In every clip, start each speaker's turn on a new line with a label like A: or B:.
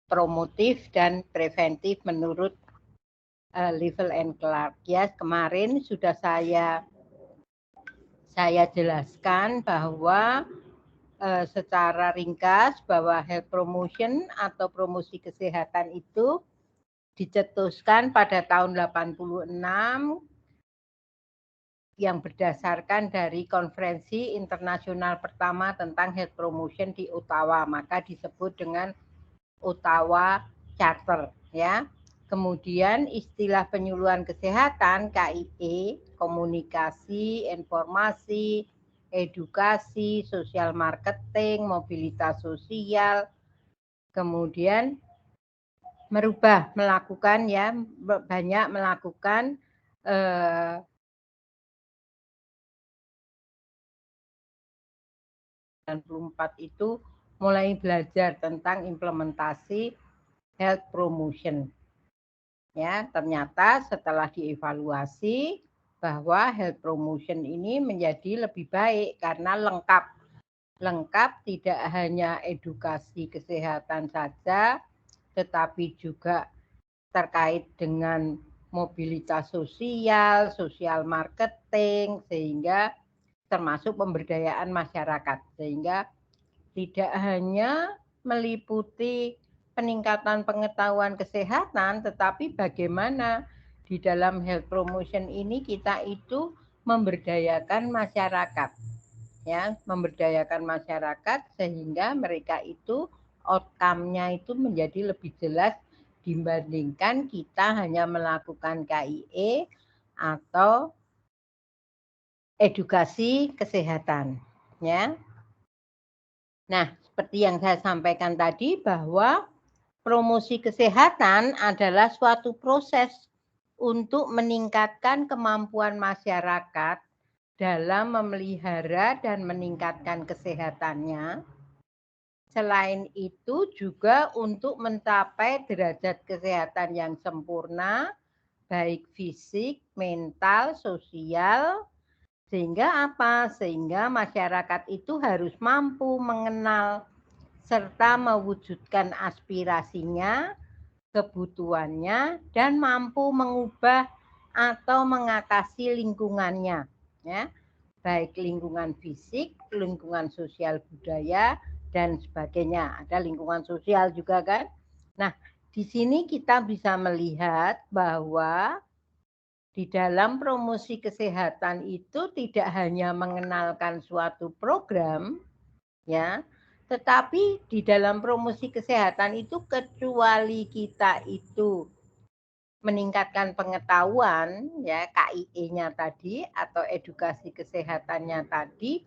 A: promotif dan preventif menurut Livel and Clark. Ya, kemarin sudah saya jelaskan bahwa secara ringkas bahwa health promotion atau promosi kesehatan itu dicetuskan pada tahun 86 yang berdasarkan dari konferensi internasional pertama tentang health promotion di Ottawa, maka disebut dengan Ottawa Charter, ya. Kemudian istilah penyuluhan kesehatan KIE, komunikasi, informasi, edukasi, sosial marketing, mobilitas sosial, kemudian melakukan ya, banyak melakukan 94 itu mulai belajar tentang implementasi health promotion. Ya, ternyata setelah dievaluasi bahwa health promotion ini menjadi lebih baik karena lengkap. Lengkap tidak hanya edukasi kesehatan saja, tetapi juga terkait dengan mobilitas sosial, sosial marketing, sehingga termasuk pemberdayaan masyarakat, sehingga tidak hanya meliputi peningkatan pengetahuan kesehatan, tetapi bagaimana di dalam health promotion ini kita itu memberdayakan masyarakat, ya, memberdayakan masyarakat sehingga mereka itu outcome-nya itu menjadi lebih jelas dibandingkan kita hanya melakukan KIE atau edukasi kesehatan, ya. Nah, seperti yang saya sampaikan tadi bahwa promosi kesehatan adalah suatu proses untuk meningkatkan kemampuan masyarakat dalam memelihara dan meningkatkan kesehatannya. Selain itu juga untuk mencapai derajat kesehatan yang sempurna, baik fisik, mental, sosial, sehingga apa? Sehingga masyarakat itu harus mampu mengenal serta mewujudkan aspirasinya, kebutuhannya, dan mampu mengubah atau mengatasi lingkungannya, ya, baik lingkungan fisik, lingkungan sosial budaya, dan sebagainya. Ada lingkungan sosial juga kan. Nah, di sini kita bisa melihat bahwa di dalam promosi kesehatan itu tidak hanya mengenalkan suatu program, ya, tetapi di dalam promosi kesehatan itu kecuali kita itu meningkatkan pengetahuan, ya, KIE-nya tadi atau edukasi kesehatannya tadi,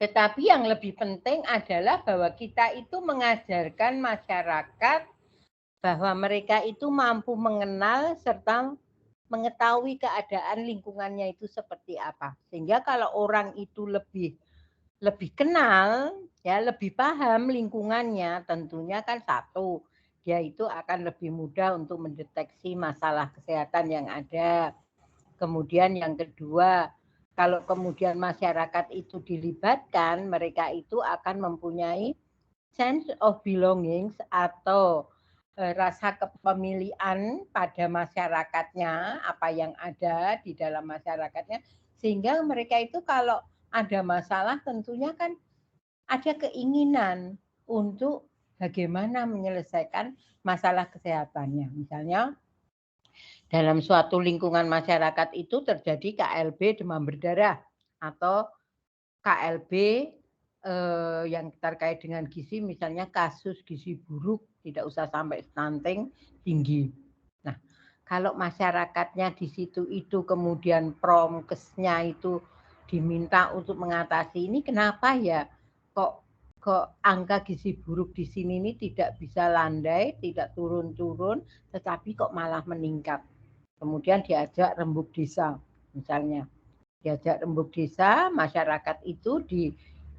A: tetapi yang lebih penting adalah bahwa kita itu mengajarkan masyarakat bahwa mereka itu mampu mengenal serta mengetahui keadaan lingkungannya itu seperti apa. Sehingga kalau orang itu lebih kenal, ya, lebih paham lingkungannya, tentunya kan satu, dia itu akan lebih mudah untuk mendeteksi masalah kesehatan yang ada. Kemudian yang kedua, kalau kemudian masyarakat itu dilibatkan, mereka itu akan mempunyai sense of belongings atau rasa kepemilikan pada masyarakatnya, apa yang ada di dalam masyarakatnya, sehingga mereka itu kalau ada masalah tentunya kan ada keinginan untuk bagaimana menyelesaikan masalah kesehatannya. Misalnya dalam suatu lingkungan masyarakat itu terjadi KLB demam berdarah atau KLB yang terkait dengan gizi, misalnya kasus gizi buruk, tidak usah sampai stunting tinggi. Nah, kalau masyarakatnya di situ itu kemudian promkesnya itu diminta untuk mengatasi ini, kenapa ya kok angka gizi buruk di sini ini tidak bisa landai, tidak turun-turun, tetapi kok malah meningkat. Kemudian diajak rembuk desa, misalnya. Diajak rembuk desa, masyarakat itu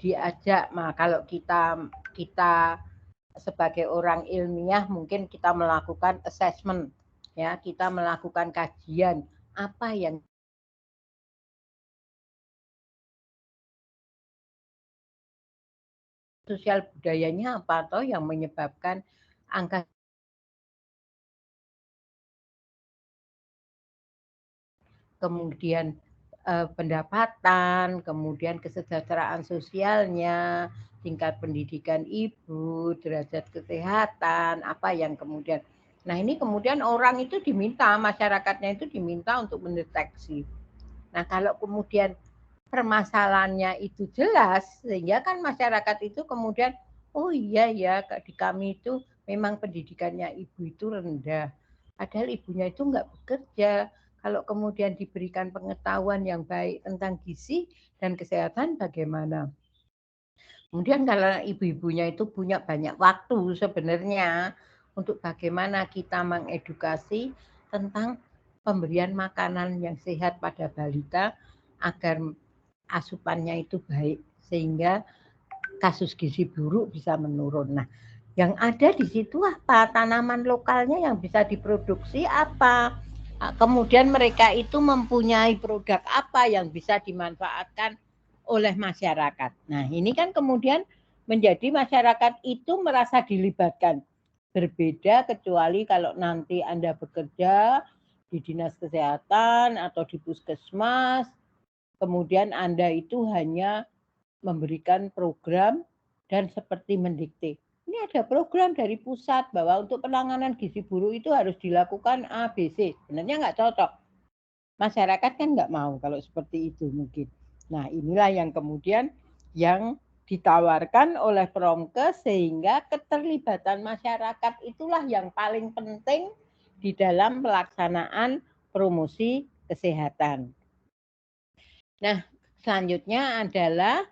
A: diajak. Nah, kalau kita sebagai orang ilmiah mungkin kita melakukan assessment, ya, kita melakukan kajian apa yang sosial budayanya apa toh yang menyebabkan angka kemudian pendapatan, kemudian kesejahteraan sosialnya, tingkat pendidikan ibu, derajat kesehatan, apa yang kemudian. Nah ini kemudian orang itu diminta, masyarakatnya itu diminta untuk mendeteksi. Nah kalau kemudian permasalahannya itu jelas, sehingga kan masyarakat itu kemudian, oh iya ya di kami itu memang pendidikannya ibu itu rendah. Padahal ibunya itu nggak bekerja. Kalau kemudian diberikan pengetahuan yang baik tentang gizi dan kesehatan bagaimana? Kemudian kalau ibu-ibunya itu punya banyak waktu sebenarnya untuk bagaimana kita mengedukasi tentang pemberian makanan yang sehat pada balita agar asupannya itu baik sehingga kasus gizi buruk bisa menurun. Nah, yang ada di situ apa? Tanaman lokalnya yang bisa diproduksi apa? Kemudian mereka itu mempunyai produk apa yang bisa dimanfaatkan oleh masyarakat. Nah, ini kan kemudian menjadi masyarakat itu merasa dilibatkan. Berbeda kecuali kalau nanti Anda bekerja di dinas kesehatan atau di puskesmas, kemudian Anda itu hanya memberikan program dan seperti mendikte. Ini ada program dari pusat bahwa untuk penanganan gizi buruk itu harus dilakukan A, B, C. Sebenarnya nggak cocok. Masyarakat kan nggak mau kalau seperti itu mungkin. Nah inilah yang kemudian yang ditawarkan oleh Promkes sehingga keterlibatan masyarakat itulah yang paling penting di dalam pelaksanaan promosi kesehatan. Nah selanjutnya adalah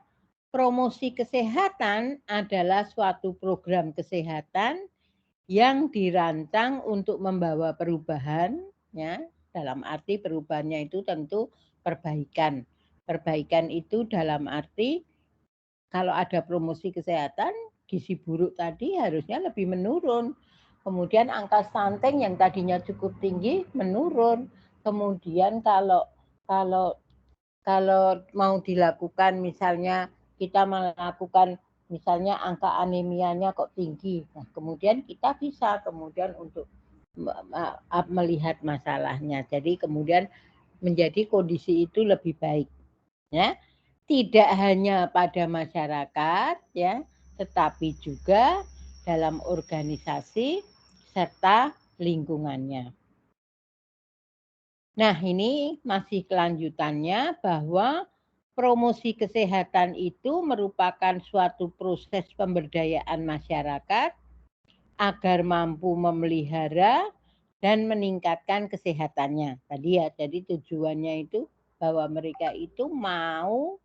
A: promosi kesehatan adalah suatu program kesehatan yang dirancang untuk membawa perubahan, ya, dalam arti perubahannya itu tentu perbaikan. Perbaikan itu dalam arti kalau ada promosi kesehatan, gizi buruk tadi harusnya lebih menurun. Kemudian angka stunting yang tadinya cukup tinggi menurun. Kemudian kalau kalau mau dilakukan misalnya kita melakukan misalnya angka anemianya kok tinggi. Nah, kemudian kita bisa kemudian untuk melihat masalahnya. Jadi kemudian menjadi kondisi itu lebih baik. Ya. Tidak hanya pada masyarakat ya, tetapi juga dalam organisasi serta lingkungannya. Nah, ini masih kelanjutannya bahwa promosi kesehatan itu merupakan suatu proses pemberdayaan masyarakat agar mampu memelihara dan meningkatkan kesehatannya. Tadi ya, jadi tujuannya itu bahwa mereka itu mau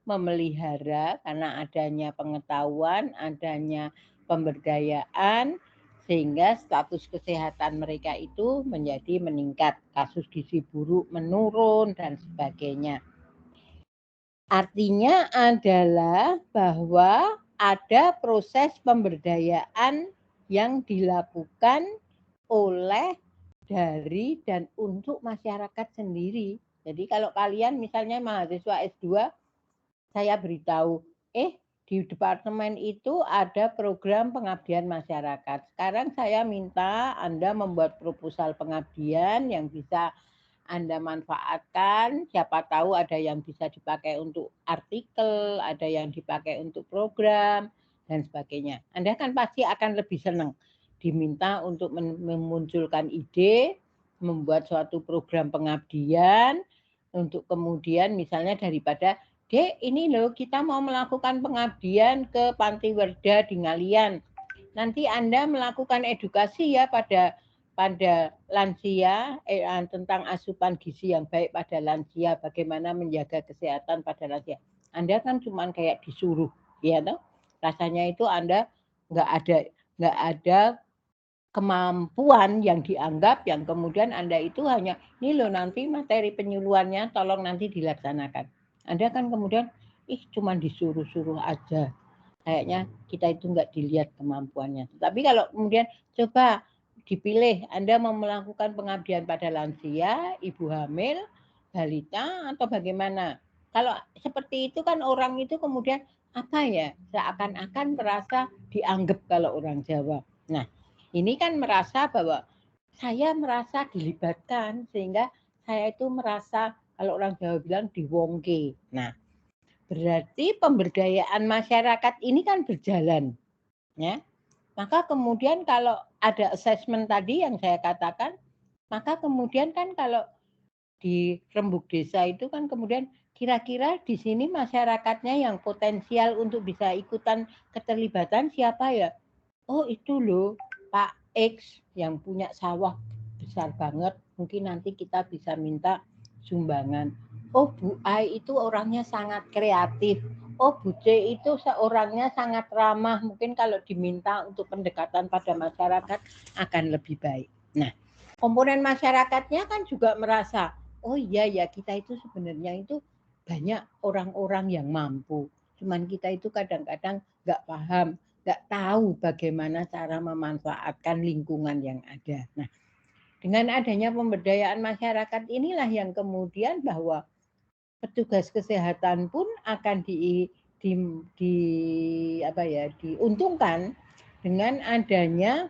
A: memelihara karena adanya pengetahuan, adanya pemberdayaan, sehingga status kesehatan mereka itu menjadi meningkat, kasus gizi buruk menurun dan sebagainya. Artinya adalah bahwa ada proses pemberdayaan yang dilakukan oleh dari dan untuk masyarakat sendiri. Jadi kalau kalian misalnya mahasiswa S2, saya beritahu, di departemen itu ada program pengabdian masyarakat. Sekarang saya minta Anda membuat proposal pengabdian yang bisa Anda manfaatkan. Siapa tahu ada yang bisa dipakai untuk artikel, ada yang dipakai untuk program, dan sebagainya. Anda kan pasti akan lebih senang diminta untuk memunculkan ide, membuat suatu program pengabdian, untuk kemudian misalnya daripada Dek, ini loh kita mau melakukan pengabdian ke Panti Werda di Ngalian. Nanti Anda melakukan edukasi ya pada lansia tentang asupan gizi yang baik pada lansia, bagaimana menjaga kesehatan pada lansia. Anda kan cuma kayak disuruh, ya toh? Rasanya itu Anda nggak ada kemampuan yang dianggap yang kemudian Anda itu hanya ini loh nanti materi penyuluhannya tolong nanti dilaksanakan. Anda kan kemudian cuma disuruh-suruh aja. Kayaknya kita itu nggak dilihat kemampuannya. Tapi kalau kemudian coba dipilih Anda mau melakukan pengabdian pada lansia, ibu hamil, balita atau bagaimana? Kalau seperti itu kan orang itu kemudian apa ya, seakan-akan merasa dianggap kalau orang Jawa. Nah, ini kan merasa bahwa saya merasa dilibatkan sehingga saya itu merasa kalau orang Jawa bilang diwongke. Nah, berarti pemberdayaan masyarakat ini kan berjalan, ya. Maka kemudian kalau ada assessment tadi yang saya katakan, maka kemudian kan kalau di rembuk desa itu kan kemudian kira-kira di sini masyarakatnya yang potensial untuk bisa ikutan keterlibatan siapa ya? Oh itu loh Pak X yang punya sawah besar banget, mungkin nanti kita bisa minta sumbangan. Oh Bu Ai itu orangnya sangat kreatif. Oh Bu C itu seorangnya sangat ramah, mungkin kalau diminta untuk pendekatan pada masyarakat akan lebih baik. Nah, komponen masyarakatnya kan juga merasa, oh iya ya kita itu sebenarnya itu banyak orang-orang yang mampu. Cuman kita itu kadang-kadang nggak paham, nggak tahu bagaimana cara memanfaatkan lingkungan yang ada. Nah, dengan adanya pemberdayaan masyarakat inilah yang kemudian bahwa petugas kesehatan pun akan di, di apa ya diuntungkan dengan adanya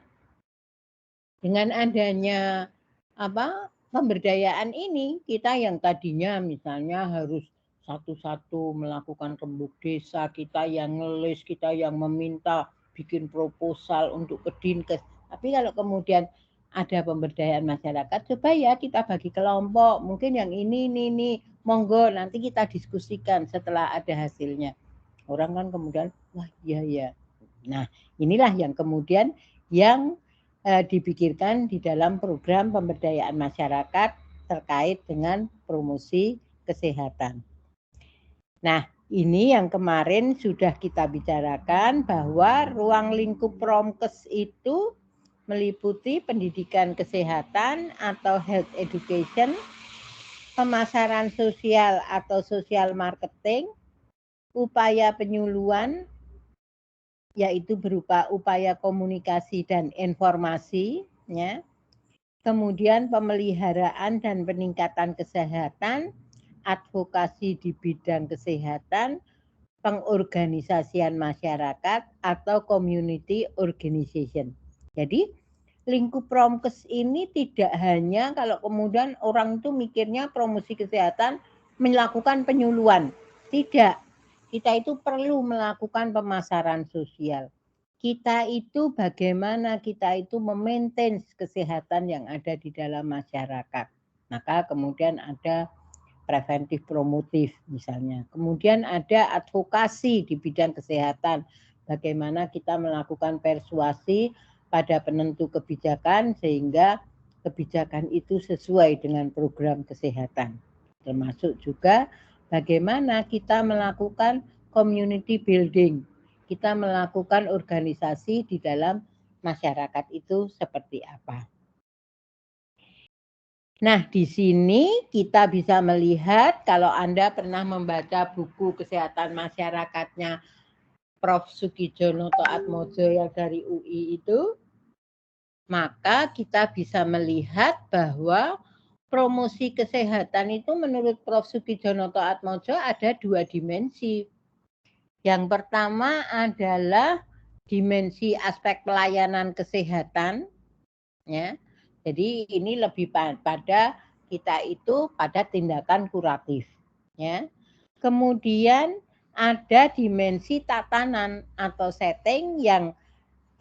A: apa pemberdayaan ini. Kita yang tadinya misalnya harus satu-satu melakukan rembuk desa, kita yang ngelis, kita yang meminta bikin proposal untuk ke Dinkes. Tapi kalau kemudian ada pemberdayaan masyarakat, coba ya kita bagi kelompok, mungkin yang ini, monggo nanti kita diskusikan setelah ada hasilnya. Orang kan kemudian, wah iya ya. Nah, inilah yang kemudian yang dipikirkan di dalam program pemberdayaan masyarakat terkait dengan promosi kesehatan. Nah, ini yang kemarin sudah kita bicarakan bahwa ruang lingkup Promkes itu meliputi pendidikan kesehatan atau health education, pemasaran sosial atau social marketing, upaya penyuluhan, yaitu berupa upaya komunikasi dan informasi, ya. Kemudian pemeliharaan dan peningkatan kesehatan, advokasi di bidang kesehatan, pengorganisasian masyarakat atau community organization. Jadi lingkup Promkes ini tidak hanya kalau kemudian orang itu mikirnya promosi kesehatan melakukan penyuluhan. Tidak. Kita itu perlu melakukan pemasaran sosial. Kita itu bagaimana kita itu memaintain kesehatan yang ada di dalam masyarakat. Maka kemudian ada preventif promotif misalnya. Kemudian ada advokasi di bidang kesehatan. Bagaimana kita melakukan persuasi pada penentu kebijakan sehingga kebijakan itu sesuai dengan program kesehatan. Termasuk juga bagaimana kita melakukan community building. Kita melakukan organisasi di dalam masyarakat itu seperti apa. Nah, di sini kita bisa melihat kalau Anda pernah membaca buku kesehatan masyarakatnya Prof. Sugiono Toatmojo yang dari UI itu, maka kita bisa melihat bahwa promosi kesehatan itu menurut Prof. Sugiono Toatmojo ada dua dimensi. Yang pertama adalah dimensi aspek pelayanan kesehatan, ya. Jadi ini lebih pada kita itu pada tindakan kuratif, ya. Kemudian ada dimensi tatanan atau setting yang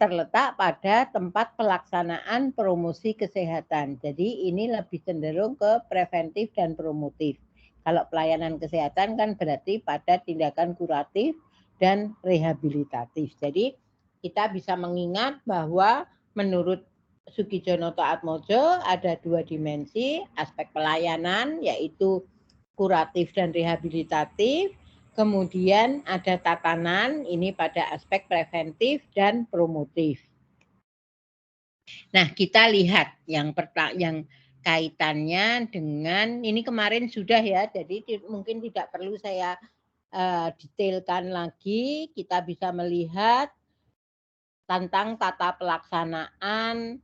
A: terletak pada tempat pelaksanaan promosi kesehatan. Jadi ini lebih cenderung ke preventif dan promotif. Kalau pelayanan kesehatan kan berarti pada tindakan kuratif dan rehabilitatif. Jadi kita bisa mengingat bahwa menurut Sugiono Toatmojo ada dua dimensi, aspek pelayanan yaitu kuratif dan rehabilitatif. Kemudian ada tatanan, ini pada aspek preventif dan promotif. Nah, kita lihat yang kaitannya dengan, ini kemarin sudah ya, jadi mungkin tidak perlu saya detailkan lagi. Kita bisa melihat tentang tata pelaksanaan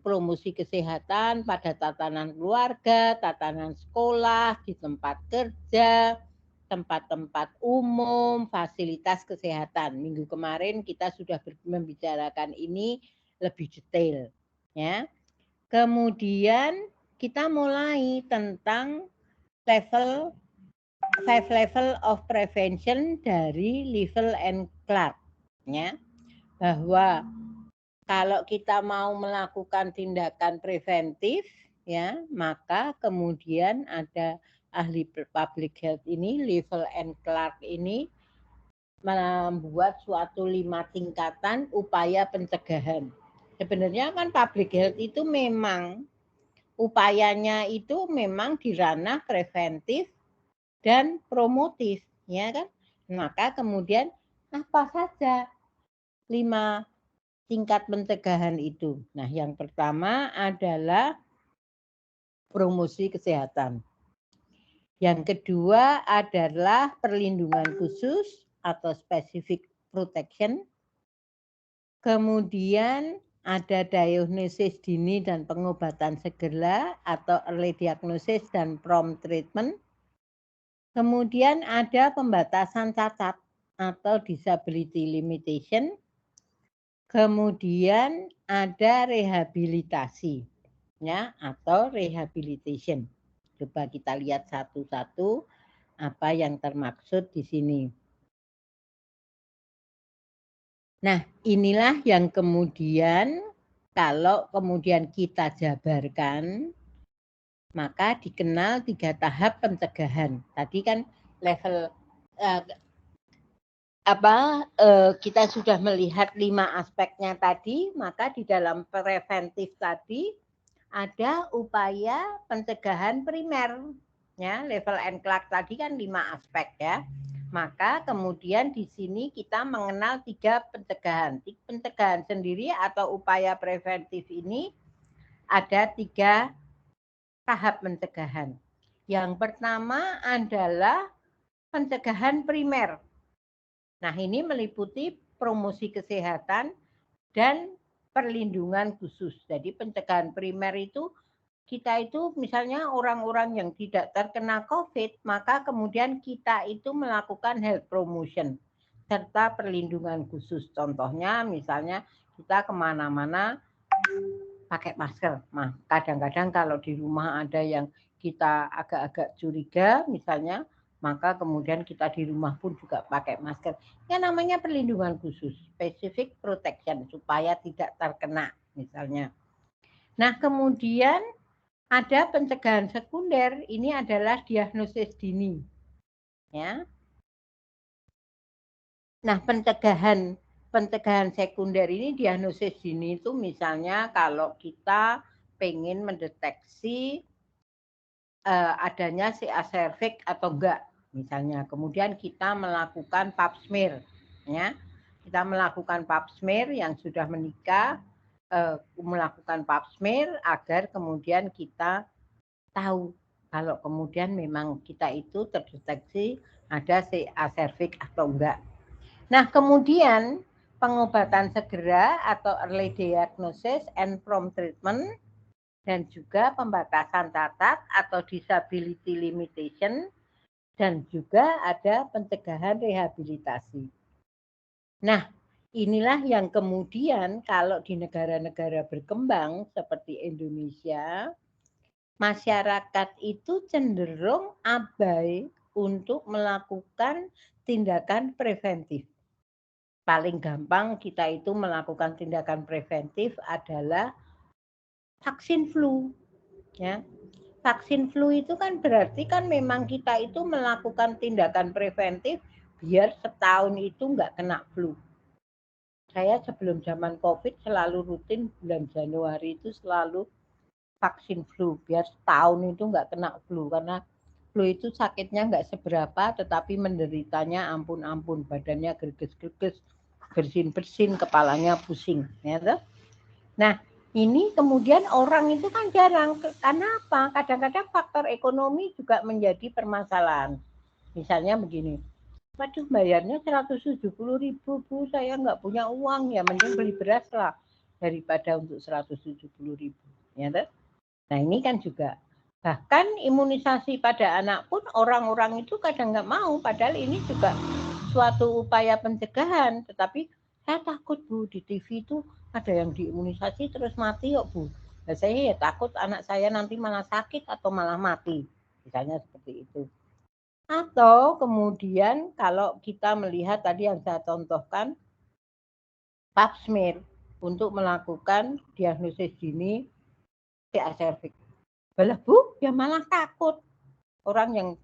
A: promosi kesehatan pada tatanan keluarga, tatanan sekolah, di tempat kerja, tempat-tempat umum, fasilitas kesehatan. Minggu kemarin kita sudah membicarakan ini lebih detail, ya. Kemudian kita mulai tentang level 5 level of prevention dari Liddell and Clark, ya. Bahwa kalau kita mau melakukan tindakan preventif, ya, maka kemudian ada ahli public health ini, Liddell and Clark ini membuat suatu 5 tingkatan upaya pencegahan. Sebenarnya kan public health itu memang upayanya itu memang di ranah preventif dan promotif, ya kan? Maka kemudian apa saja 5 tingkat pencegahan itu. Nah, yang pertama adalah promosi kesehatan. Yang kedua adalah perlindungan khusus atau specific protection. Kemudian ada diagnosis dini dan pengobatan segera atau early diagnosis dan prompt treatment. Kemudian ada pembatasan cacat atau disability limitation. Kemudian ada rehabilitasi, ya, atau rehabilitation. Coba kita lihat satu-satu apa yang termaksud di sini. Nah, inilah yang kemudian kalau kemudian kita jabarkan, maka dikenal 3 tahap pencegahan. Tadi kan level kita sudah melihat 5 aspeknya tadi, maka di dalam preventif tadi ada upaya pencegahan primer, ya. Level and Clark tadi kan 5 aspek, ya. Maka kemudian di sini kita mengenal 3 pencegahan. Pencegahan sendiri atau upaya preventif ini ada 3 tahap pencegahan. Yang pertama adalah pencegahan primer. Nah, ini meliputi promosi kesehatan dan perlindungan khusus. Jadi pencegahan primer itu kita itu misalnya orang-orang yang tidak terkena COVID, maka kemudian kita itu melakukan health promotion serta perlindungan khusus. Contohnya misalnya kita kemana-mana pakai masker. Nah, kadang-kadang kalau di rumah ada yang kita agak-agak curiga misalnya, maka kemudian kita di rumah pun juga pakai masker. Ya namanya perlindungan khusus, specific protection, supaya tidak terkena misalnya. Nah, kemudian ada pencegahan sekunder, ini adalah diagnosis dini. Ya. Nah, pencegahan sekunder ini diagnosis dini itu misalnya kalau kita pengen mendeteksi adanya CA cervix atau enggak misalnya. Kemudian kita melakukan pap smear, ya. Kita melakukan pap smear yang sudah menikah, melakukan pap smear agar kemudian kita tahu kalau kemudian memang kita itu terdeteksi ada CA cervix atau enggak. Nah, kemudian pengobatan segera atau early diagnosis and prompt treatment dan juga pembatasan cacat atau disability limitation dan juga ada pencegahan rehabilitasi. Nah, inilah yang kemudian kalau di negara-negara berkembang seperti Indonesia, masyarakat itu cenderung abai untuk melakukan tindakan preventif. Paling gampang kita itu melakukan tindakan preventif adalah vaksin flu, ya. Vaksin flu itu kan berarti kan memang kita itu melakukan tindakan preventif biar setahun itu nggak kena flu. Saya sebelum zaman COVID selalu rutin bulan Januari itu selalu vaksin flu biar setahun itu nggak kena flu, karena flu itu sakitnya nggak seberapa tetapi menderitanya ampun-ampun, badannya gerges-gerges, bersin-bersin, kepalanya pusing, ya. Nah, ini kemudian orang itu kan jarang. Karena apa? Kadang-kadang faktor ekonomi juga menjadi permasalahan. Misalnya begini, waduh bayarnya 170.000 Bu, saya nggak punya uang, ya mending beli beras lah daripada untuk 170.000. Ya, nah ini kan juga Bahkan imunisasi pada anak pun orang-orang itu kadang nggak mau, padahal ini juga suatu upaya pencegahan. Tetapi saya takut Bu, di TV itu ada yang diimunisasi terus mati kok Bu. Nah, saya ya takut anak saya nanti malah sakit atau malah mati. Misalnya seperti itu. Atau kemudian kalau kita melihat tadi yang saya contohkan, pap smear untuk melakukan diagnosis dini TA cervix. Balah Bu, ya malah takut. Orang yang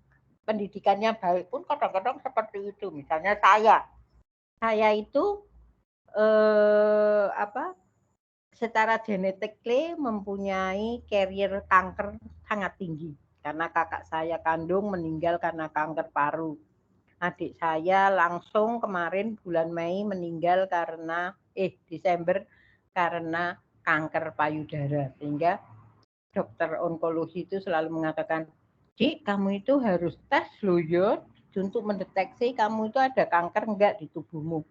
A: pendidikannya baik pun kadang-kadang seperti itu. Misalnya saya itu secara genetikly mempunyai carrier kanker sangat tinggi karena kakak saya kandung meninggal karena kanker paru. Adik saya langsung kemarin bulan Mei meninggal karena Desember karena kanker payudara, sehingga dokter onkologi itu selalu mengatakan, Dik, kamu itu harus tes loh ya untuk mendeteksi kamu itu ada kanker enggak di tubuhmu.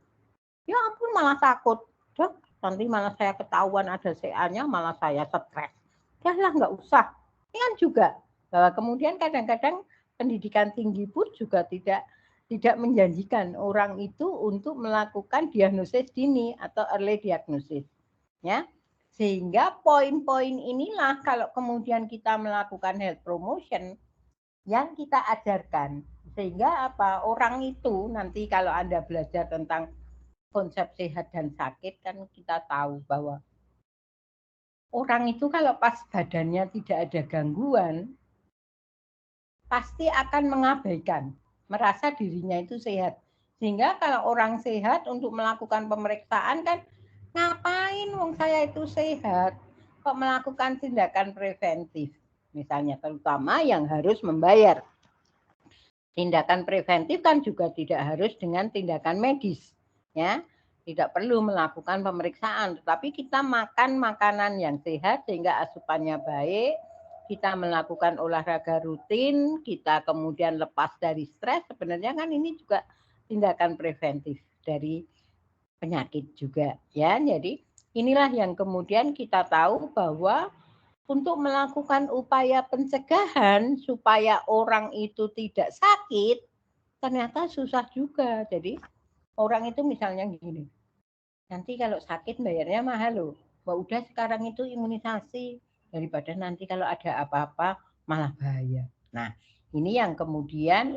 A: Ya ampun, malah takut. Dok, nanti malah saya ketahuan ada CA-nya, malah saya stres. Ya lah, nggak usah. Ini kan juga bahwa kemudian kadang-kadang pendidikan tinggi pun juga tidak menjanjikan orang itu untuk melakukan diagnosis dini atau early diagnosis. Ya, sehingga poin-poin inilah kalau kemudian kita melakukan health promotion yang kita ajarkan. Sehingga apa? Orang itu nanti kalau Anda belajar tentang konsep sehat dan sakit kan kita tahu bahwa orang itu kalau pas badannya tidak ada gangguan pasti akan mengabaikan, merasa dirinya itu sehat. Sehingga kalau orang sehat untuk melakukan pemeriksaan kan ngapain wong saya itu sehat, kok melakukan tindakan preventif. Misalnya terutama yang harus membayar. Tindakan preventif kan juga tidak harus dengan tindakan medis, ya. Tidak perlu melakukan pemeriksaan, tetapi kita makan makanan yang sehat sehingga asupannya baik, kita melakukan olahraga rutin, kita kemudian lepas dari stres, sebenarnya kan ini juga tindakan preventif dari penyakit juga, ya. Jadi inilah yang kemudian kita tahu bahwa untuk melakukan upaya pencegahan supaya orang itu tidak sakit, ternyata susah juga. Jadi orang itu misalnya gini, nanti kalau sakit bayarnya mahal loh. Wah udah sekarang itu imunisasi, daripada nanti kalau ada apa-apa malah bahaya. Nah ini yang kemudian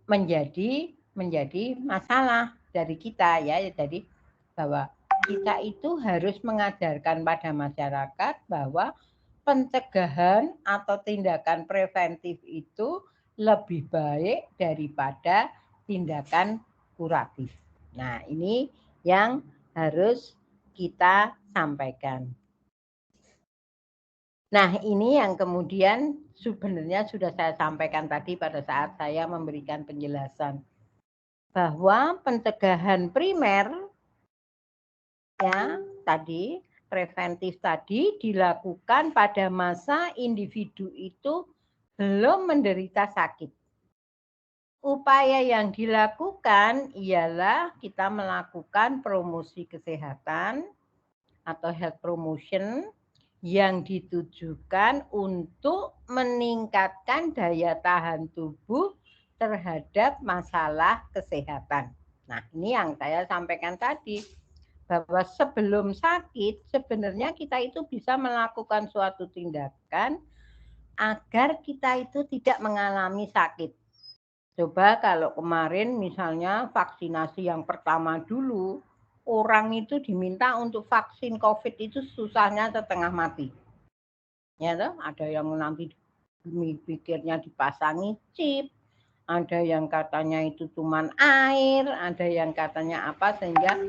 A: menjadi masalah dari kita ya. Jadi bahwa kita itu harus mengajarkan pada masyarakat bahwa pencegahan atau tindakan preventif itu lebih baik daripada tindakan kuratif. Nah, ini yang harus kita sampaikan. Nah, ini yang kemudian sebenarnya sudah saya sampaikan tadi pada saat saya memberikan penjelasan bahwa pencegahan primer ya tadi preventif tadi dilakukan pada masa individu itu belum menderita sakit. Upaya yang dilakukan ialah kita melakukan promosi kesehatan atau health promotion yang ditujukan untuk meningkatkan daya tahan tubuh terhadap masalah kesehatan. Nah, ini yang saya sampaikan tadi bahwa sebelum sakit sebenarnya kita itu bisa melakukan suatu tindakan agar kita itu tidak mengalami sakit. Coba kalau kemarin misalnya vaksinasi yang pertama dulu, orang itu diminta untuk vaksin COVID itu susahnya setengah mati. Ya toh, ada yang nanti pikirnya dipasangi chip, ada yang katanya itu cuman air, ada yang katanya apa sehingga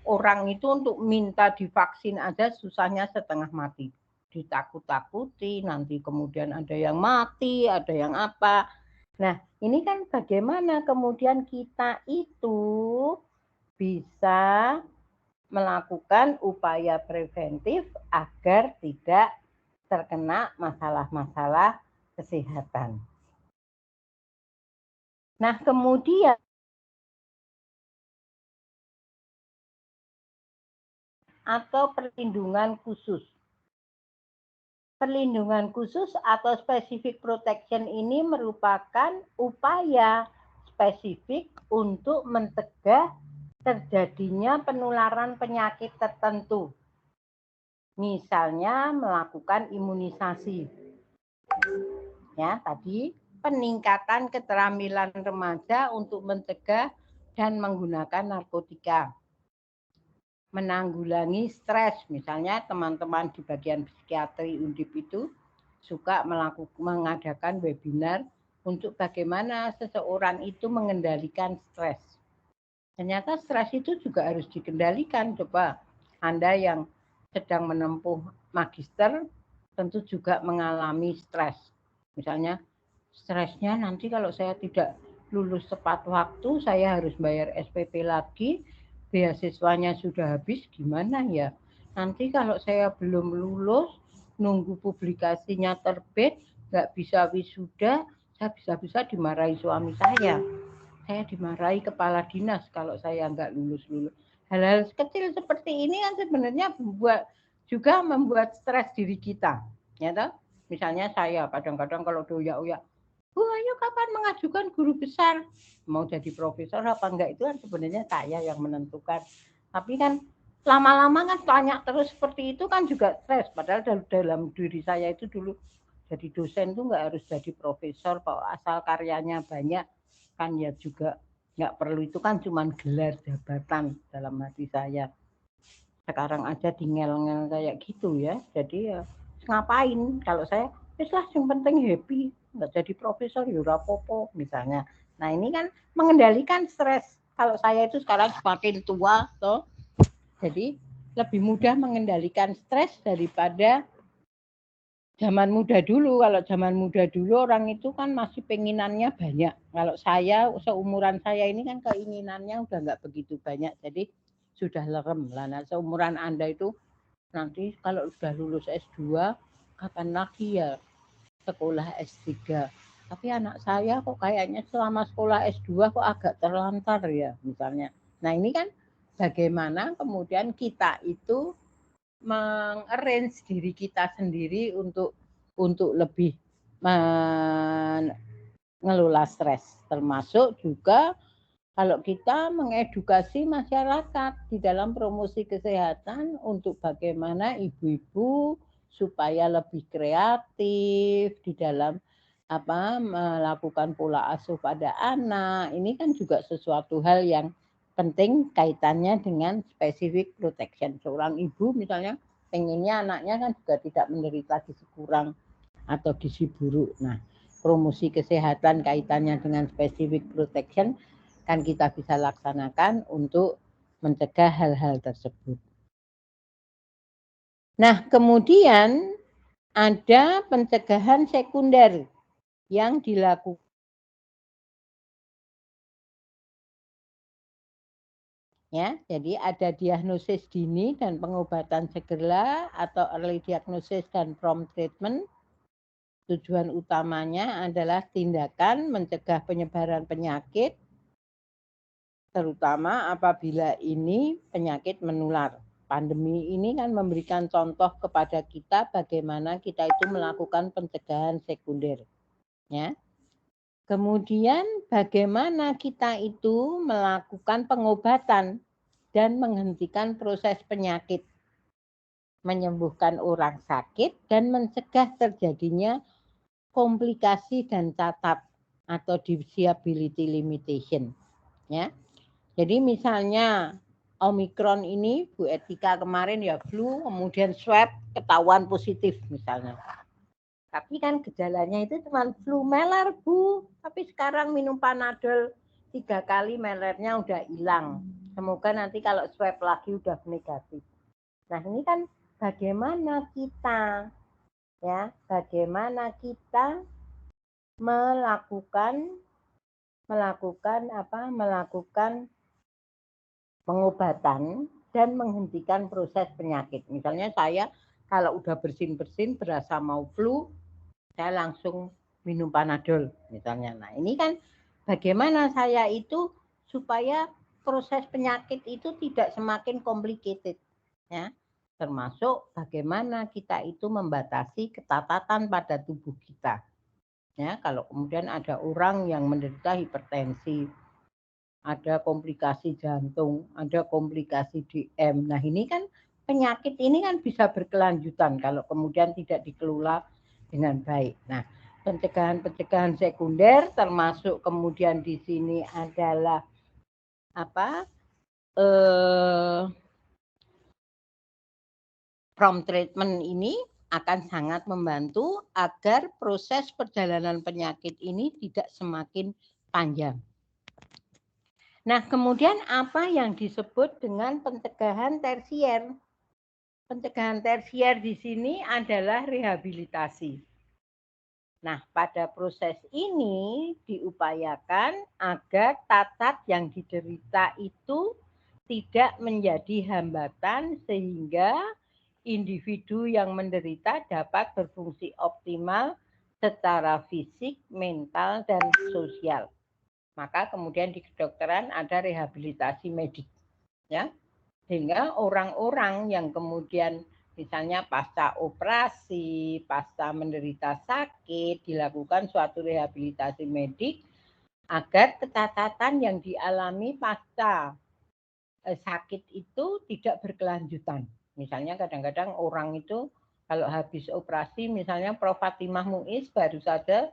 A: orang itu untuk minta divaksin aja susahnya setengah mati. Ditakut-takuti, nanti kemudian ada yang mati, ada yang apa. Nah, ini kan bagaimana kemudian kita itu bisa melakukan upaya preventif agar tidak terkena masalah-masalah kesehatan. Nah, kemudian atau perlindungan khusus. perlindungan khusus atau specific protection ini merupakan upaya spesifik untuk mencegah terjadinya penularan penyakit tertentu. Misalnya melakukan imunisasi. Ya, tadi peningkatan keterampilan remaja untuk mencegah dan menggunakan narkotika. Menanggulangi stres, misalnya teman-teman di bagian psikiatri Undip itu suka mengadakan webinar untuk bagaimana seseorang itu mengendalikan stres. Ternyata stres itu juga harus dikendalikan. Coba Anda yang sedang menempuh magister tentu juga mengalami stres. Misalnya stresnya nanti kalau saya tidak lulus tepat waktu, saya harus bayar SPP lagi, beasiswanya sudah habis, gimana ya? Nanti kalau saya belum lulus, nunggu publikasinya terbit, nggak bisa wisuda, saya bisa-bisa dimarahi suami saya dimarahi kepala dinas kalau saya nggak lulus-lulus. Hal-hal kecil seperti ini kan sebenarnya membuat stres diri kita. Ya toh? Misalnya saya kadang-kadang kalau doyak-oyak, ayo kapan mengajukan guru besar? Mau jadi profesor apa enggak itu kan sebenarnya saya yang menentukan. Tapi kan lama-lama kan tanya terus seperti itu kan juga stres. Padahal dalam diri saya itu dulu jadi dosen tuh nggak harus jadi profesor, kalau asal karyanya banyak kan ya juga nggak perlu, itu kan cuman gelar jabatan dalam hati saya. Sekarang aja tinggal-ngel kayak gitu ya, jadi ya ngapain kalau saya lah yang penting happy, nggak jadi profesor ya rapopo misalnya. Nah ini kan mengendalikan stres. Kalau saya itu sekarang semakin tua toh, jadi lebih mudah mengendalikan stres daripada zaman muda dulu. Kalau zaman muda dulu orang itu kan masih penginannya banyak. Kalau saya seumuran saya ini kan keinginannya udah nggak begitu banyak, jadi sudah lerem lah. Nah seumuran Anda itu nanti kalau udah lulus S2 kapan lagi ya sekolah S3. Tapi anak saya kok kayaknya selama sekolah S2 kok agak terlantar ya misalnya. Nah ini kan bagaimana kemudian kita itu mengarrange diri kita sendiri untuk lebih mengelola stres, termasuk juga kalau kita mengedukasi masyarakat di dalam promosi kesehatan untuk bagaimana ibu-ibu supaya lebih kreatif di dalam melakukan pola asuh pada anak. Ini kan juga sesuatu hal yang penting kaitannya dengan specific protection. Seorang ibu misalnya pengennya anaknya kan juga tidak menderita gizi kurang atau gizi buruk. Nah, promosi kesehatan kaitannya dengan specific protection kan kita bisa laksanakan untuk mencegah hal-hal tersebut. Nah, kemudian ada pencegahan sekunder yang dilakukan. Ya, jadi ada diagnosis dini dan pengobatan segera atau early diagnosis dan prompt treatment. Tujuan utamanya adalah tindakan mencegah penyebaran penyakit, terutama apabila ini penyakit menular. Pandemi ini kan memberikan contoh kepada kita bagaimana kita itu melakukan pencegahan sekunder. Ya. Kemudian bagaimana kita itu melakukan pengobatan dan menghentikan proses penyakit, menyembuhkan orang sakit dan mencegah terjadinya komplikasi dan cacat atau disability limitation. Ya. Jadi misalnya Omikron ini Bu Etika kemarin ya flu, kemudian swab ketahuan positif misalnya. Tapi kan gejalanya itu cuma flu meler Bu, tapi sekarang minum Panadol 3 kali melernya udah hilang. Semoga nanti kalau swab lagi udah negatif. Nah ini kan bagaimana kita melakukan pengobatan dan menghentikan proses penyakit. Misalnya saya kalau udah bersin-bersin berasa mau flu, saya langsung minum Panadol misalnya. Nah ini kan bagaimana saya itu supaya proses penyakit itu tidak semakin complicated. Ya. termasuk bagaimana kita itu membatasi ketatatan pada tubuh kita. Ya, kalau kemudian ada orang yang menderita hipertensi, ada komplikasi jantung, ada komplikasi DM. Nah, ini kan penyakit ini kan bisa berkelanjutan kalau kemudian tidak dikelola dengan baik. Nah, pencegahan-pencegahan sekunder termasuk kemudian di sini adalah apa? Prompt treatment ini akan sangat membantu agar proses perjalanan penyakit ini tidak semakin panjang. Nah, kemudian apa yang disebut dengan pencegahan tersier? Pencegahan tersier di sini adalah rehabilitasi. Nah, pada proses ini diupayakan agar cacat yang diderita itu tidak menjadi hambatan sehingga individu yang menderita dapat berfungsi optimal secara fisik, mental, dan sosial. Maka kemudian di kedokteran ada rehabilitasi medik, ya, sehingga orang-orang yang kemudian misalnya pasca operasi, pasca menderita sakit, dilakukan suatu rehabilitasi medik agar kecacatan yang dialami pasca sakit itu tidak berkelanjutan. Misalnya kadang-kadang orang itu kalau habis operasi, misalnya Prof. Fatimah Muiz baru saja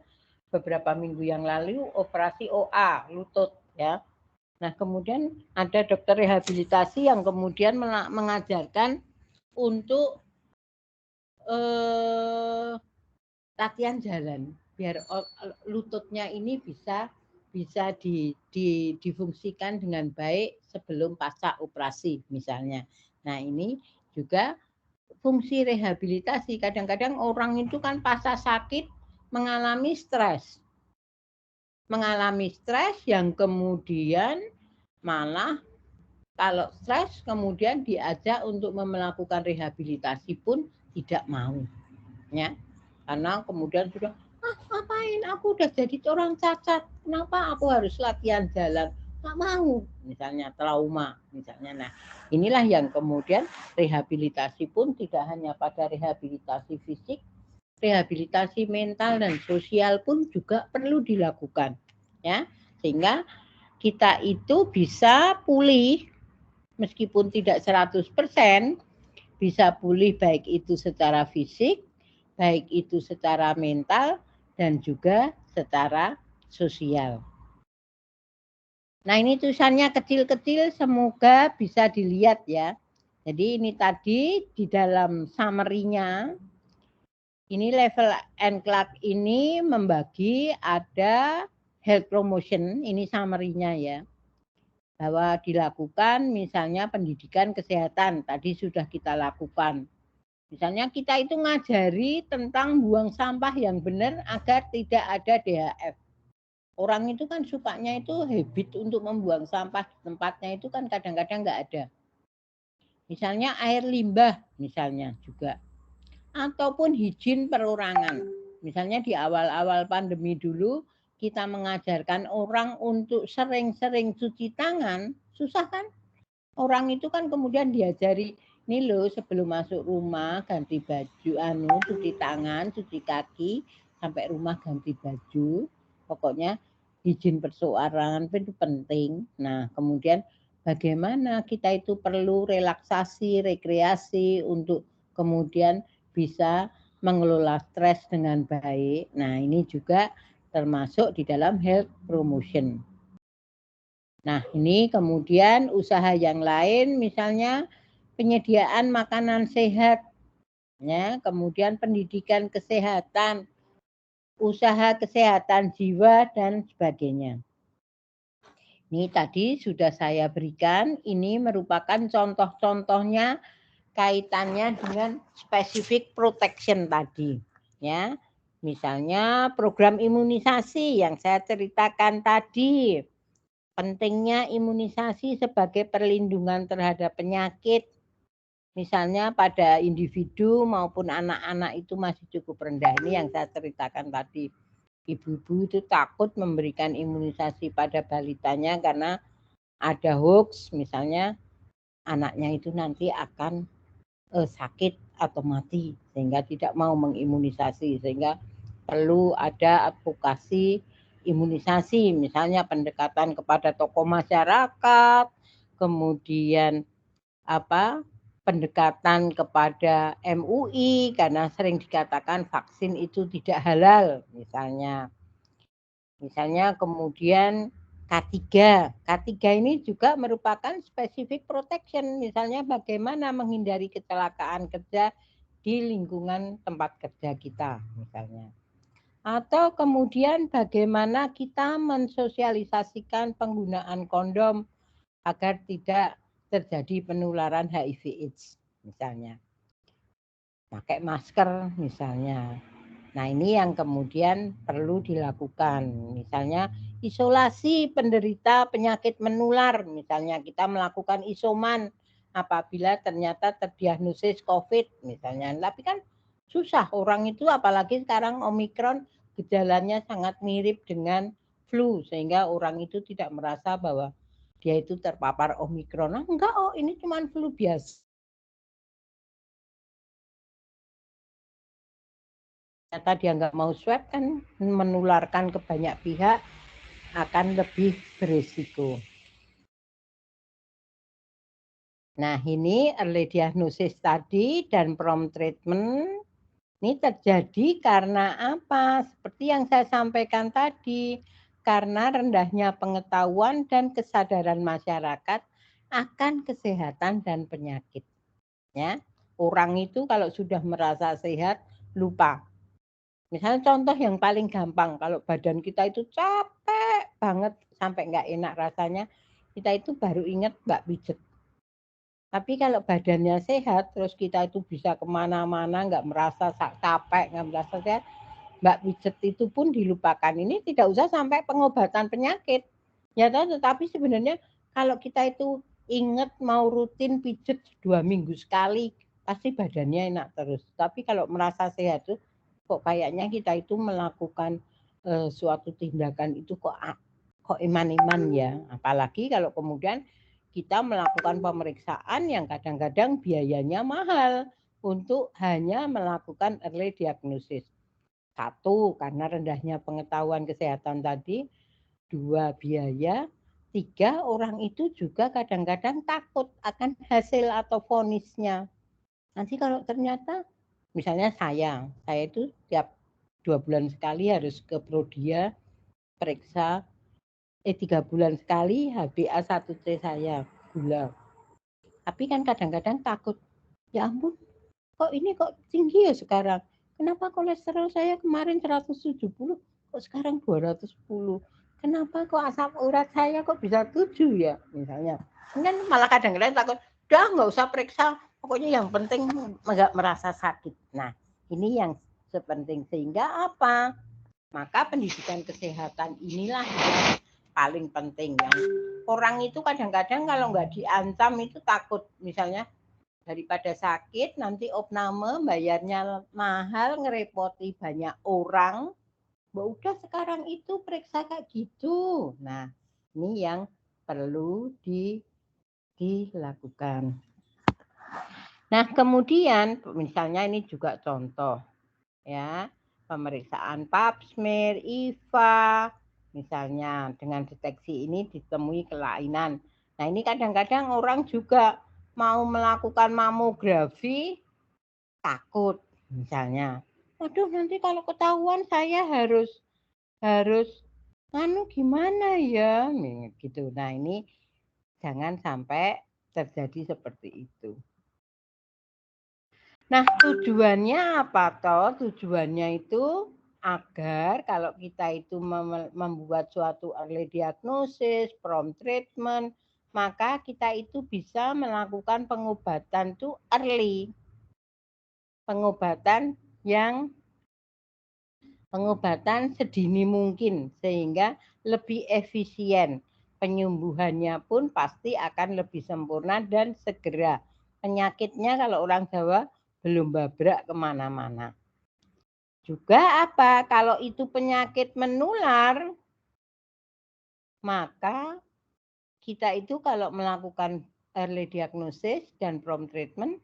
A: beberapa minggu yang lalu operasi OA lutut, ya. Nah, kemudian ada dokter rehabilitasi yang kemudian mengajarkan untuk latihan jalan biar lututnya ini bisa difungsikan dengan baik sebelum pasca operasi misalnya. Nah, ini juga fungsi rehabilitasi. Kadang-kadang orang itu kan pasca sakit mengalami stres. Mengalami stres yang kemudian malah kalau stres kemudian diajak untuk melakukan rehabilitasi pun tidak mau. Ya. Karena kemudian sudah, ngapain aku udah jadi orang cacat, kenapa aku harus latihan jalan? Nggak mau, misalnya trauma, misalnya. Nah, inilah yang kemudian rehabilitasi pun tidak hanya pada rehabilitasi fisik, rehabilitasi mental dan sosial pun juga perlu dilakukan, ya, sehingga kita itu bisa pulih meskipun tidak 100%, bisa pulih baik itu secara fisik, baik itu secara mental, dan juga secara sosial. Nah, ini tulisannya kecil-kecil, semoga bisa dilihat ya. Jadi ini tadi di dalam summary-nya, ini level NCLAC ini membagi ada health promotion, ini summary-nya ya. Bahwa dilakukan misalnya pendidikan kesehatan, tadi sudah kita lakukan. Misalnya kita itu ngajari tentang buang sampah yang benar agar tidak ada DHF. Orang itu kan sukanya itu habit untuk membuang sampah di tempatnya itu kan kadang-kadang nggak ada. Misalnya air limbah misalnya juga. Ataupun higien perorangan. Misalnya di awal-awal pandemi dulu kita mengajarkan orang untuk sering-sering cuci tangan, susah kan? Orang itu kan kemudian diajari, ini loh sebelum masuk rumah ganti baju, cuci tangan, cuci kaki, sampai rumah ganti baju. Pokoknya izin perseorangan itu penting. Nah, kemudian bagaimana kita itu perlu relaksasi, rekreasi untuk kemudian bisa mengelola stres dengan baik. Nah, ini juga termasuk di dalam health promotion. Nah, ini kemudian usaha yang lain misalnya penyediaan makanan sehat, ya, kemudian pendidikan kesehatan, usaha kesehatan jiwa dan sebagainya. Ini tadi sudah saya berikan, ini merupakan contoh-contohnya kaitannya dengan specific protection tadi, ya. Misalnya program imunisasi yang saya ceritakan tadi. Pentingnya imunisasi sebagai perlindungan terhadap penyakit, misalnya pada individu maupun anak-anak itu masih cukup rendah. Ini yang saya ceritakan tadi. Ibu-ibu itu takut memberikan imunisasi pada balitanya karena ada hoax, misalnya anaknya itu nanti akan sakit atau mati, sehingga tidak mau mengimunisasi, sehingga perlu ada advokasi imunisasi, misalnya pendekatan kepada tokoh masyarakat, kemudian pendekatan kepada MUI karena sering dikatakan vaksin itu tidak halal, misalnya kemudian K3 ini juga merupakan specific protection, misalnya bagaimana menghindari kecelakaan kerja di lingkungan tempat kerja kita misalnya. Atau kemudian bagaimana kita mensosialisasikan penggunaan kondom agar tidak terjadi penularan HIV/AIDS misalnya. Pakai masker misalnya. Nah, ini yang kemudian perlu dilakukan. Misalnya isolasi penderita penyakit menular. Misalnya kita melakukan isoman apabila ternyata terdiagnosis COVID misalnya. Tapi kan susah orang itu, apalagi sekarang Omikron gejalanya sangat mirip dengan flu, sehingga orang itu tidak merasa bahwa dia itu terpapar Omikron. Nah, enggak, ini cuma flu biasa. Ternyata dia nggak mau swab, kan menularkan ke banyak pihak, akan lebih berisiko. Nah, ini early diagnosis tadi dan prompt treatment ini terjadi karena apa? Seperti yang saya sampaikan tadi, karena rendahnya pengetahuan dan kesadaran masyarakat akan kesehatan dan penyakit. Ya, orang itu kalau sudah merasa sehat lupa. Misalnya contoh yang paling gampang, kalau badan kita itu capek banget sampai nggak enak rasanya, kita itu baru ingat mbak pijet. Tapi kalau badannya sehat, terus kita itu bisa kemana-mana, nggak merasa capek, nggak merasa sehat, mbak pijet itu pun dilupakan. Ini tidak usah sampai pengobatan penyakit. Ya, tetapi sebenarnya kalau kita itu ingat mau rutin pijet 2 minggu sekali, pasti badannya enak terus. Tapi kalau merasa sehat tuh, kok kayaknya kita itu melakukan suatu tindakan itu kok iman-iman ya. Apalagi kalau kemudian kita melakukan pemeriksaan yang kadang-kadang biayanya mahal untuk hanya melakukan early diagnosis. 1, karena rendahnya pengetahuan kesehatan tadi. 2, biaya. 3, orang itu juga kadang-kadang takut akan hasil atau vonisnya. Nanti kalau ternyata, misalnya saya itu tiap 2 bulan sekali harus ke Prodia periksa, 3 bulan sekali HbA1c saya, gula. Tapi kan kadang-kadang takut, ya ampun, kok ini kok tinggi ya sekarang? Kenapa kolesterol saya kemarin 170, kok sekarang 210? Kenapa kok asam urat saya kok bisa 7 ya? Misalnya. Kan malah kadang-kadang takut, udah nggak usah periksa, pokoknya yang penting nggak merasa sakit. Nah, ini yang sepenting. Sehingga apa? Maka pendidikan kesehatan inilah yang paling penting. Yang orang itu kadang-kadang kalau nggak diancam itu takut. Misalnya, daripada sakit nanti opname bayarnya mahal, ngerepoti banyak orang. Udah sekarang itu periksa kayak gitu. Nah, ini yang perlu dilakukan. Nah, kemudian misalnya ini juga contoh ya, pemeriksaan pap smear, IVA, misalnya dengan deteksi ini ditemui kelainan. Nah, ini kadang-kadang orang juga mau melakukan mamografi takut misalnya. Waduh, nanti kalau ketahuan saya harus gimana ya gitu. Nah, ini jangan sampai terjadi seperti itu. Nah, tujuannya apa toh? Tujuannya itu agar kalau kita itu membuat suatu early diagnosis, prompt treatment, maka kita itu bisa melakukan pengobatan itu early. Pengobatan sedini mungkin sehingga lebih efisien. Penyembuhannya pun pasti akan lebih sempurna dan segera. Penyakitnya kalau orang Jawa belum babrak kemana-mana. Juga apa? Kalau itu penyakit menular, maka kita itu kalau melakukan early diagnosis dan prompt treatment,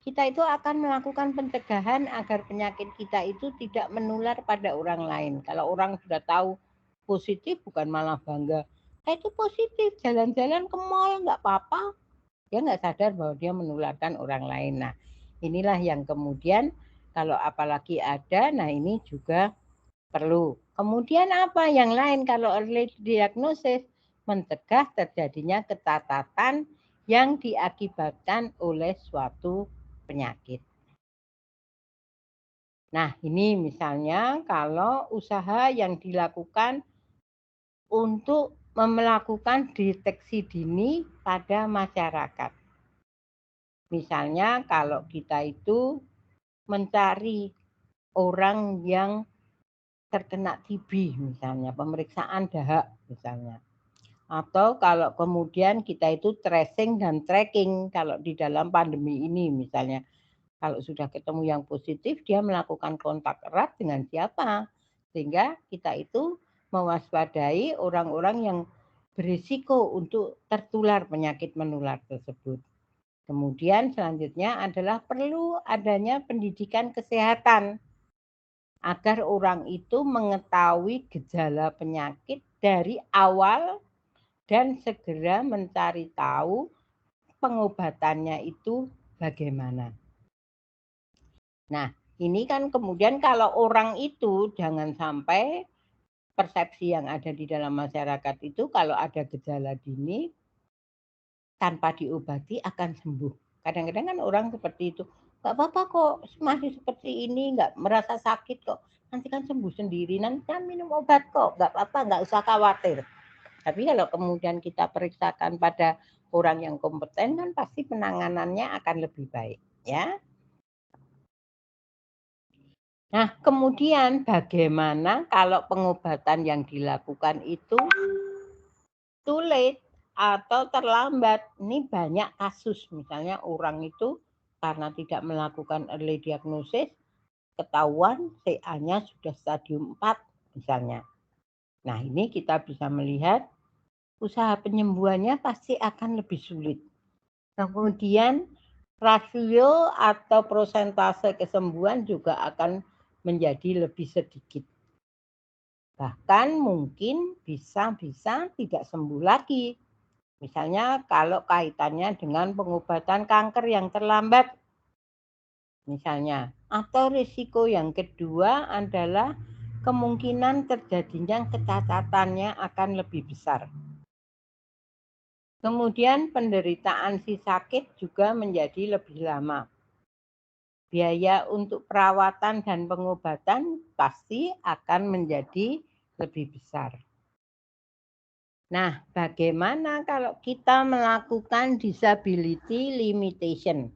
A: kita itu akan melakukan pencegahan agar penyakit kita itu tidak menular pada orang lain. Kalau orang sudah tahu positif, bukan malah bangga, itu positif, jalan-jalan ke mall nggak apa-apa, dia nggak sadar bahwa dia menularkan orang lain. Nah, inilah yang kemudian kalau apalagi ada, nah ini juga perlu. Kemudian apa yang lain kalau early diagnosis? Mencegah terjadinya kecacatan yang diakibatkan oleh suatu penyakit. Nah, ini misalnya kalau usaha yang dilakukan untuk melakukan deteksi dini pada masyarakat. Misalnya kalau kita itu mencari orang yang terkena TB misalnya, pemeriksaan dahak misalnya. Atau kalau kemudian kita itu tracing dan tracking kalau di dalam pandemi ini misalnya. Kalau sudah ketemu yang positif, dia melakukan kontak erat dengan siapa. Sehingga kita itu mewaspadai orang-orang yang berisiko untuk tertular penyakit menular tersebut. Kemudian selanjutnya adalah perlu adanya pendidikan kesehatan agar orang itu mengetahui gejala penyakit dari awal dan segera mencari tahu pengobatannya itu bagaimana. Nah, ini kan kemudian kalau orang itu jangan sampai persepsi yang ada di dalam masyarakat itu kalau ada gejala dini tanpa diobati akan sembuh. Kadang-kadang kan orang seperti itu, nggak apa-apa kok, masih seperti ini, nggak merasa sakit kok, nanti kan sembuh sendiri, nanti kan minum obat kok, nggak apa-apa, nggak usah khawatir. Tapi kalau kemudian kita periksakan pada orang yang kompeten kan pasti penanganannya akan lebih baik, ya. Nah, kemudian bagaimana kalau pengobatan yang dilakukan itu too late atau terlambat? Ini banyak kasus, misalnya orang itu karena tidak melakukan early diagnosis, ketahuan CA-nya sudah stadium 4 misalnya. Nah, ini kita bisa melihat usaha penyembuhannya pasti akan lebih sulit. Kemudian rasio atau persentase kesembuhan juga akan menjadi lebih sedikit. Bahkan mungkin bisa-bisa tidak sembuh lagi. Misalnya kalau kaitannya dengan pengobatan kanker yang terlambat. Misalnya, atau risiko yang kedua adalah kemungkinan terjadinya kecacatannya akan lebih besar. Kemudian penderitaan si sakit juga menjadi lebih lama. Biaya untuk perawatan dan pengobatan pasti akan menjadi lebih besar. Nah, bagaimana kalau kita melakukan disability limitation?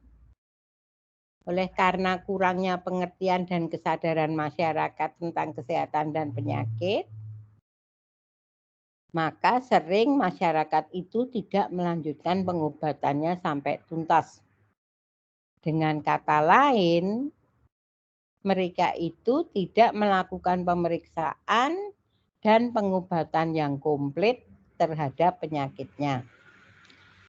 A: Oleh karena kurangnya pengertian dan kesadaran masyarakat tentang kesehatan dan penyakit, maka sering masyarakat itu tidak melanjutkan pengobatannya sampai tuntas. Dengan kata lain, mereka itu tidak melakukan pemeriksaan dan pengobatan yang komplit terhadap penyakitnya.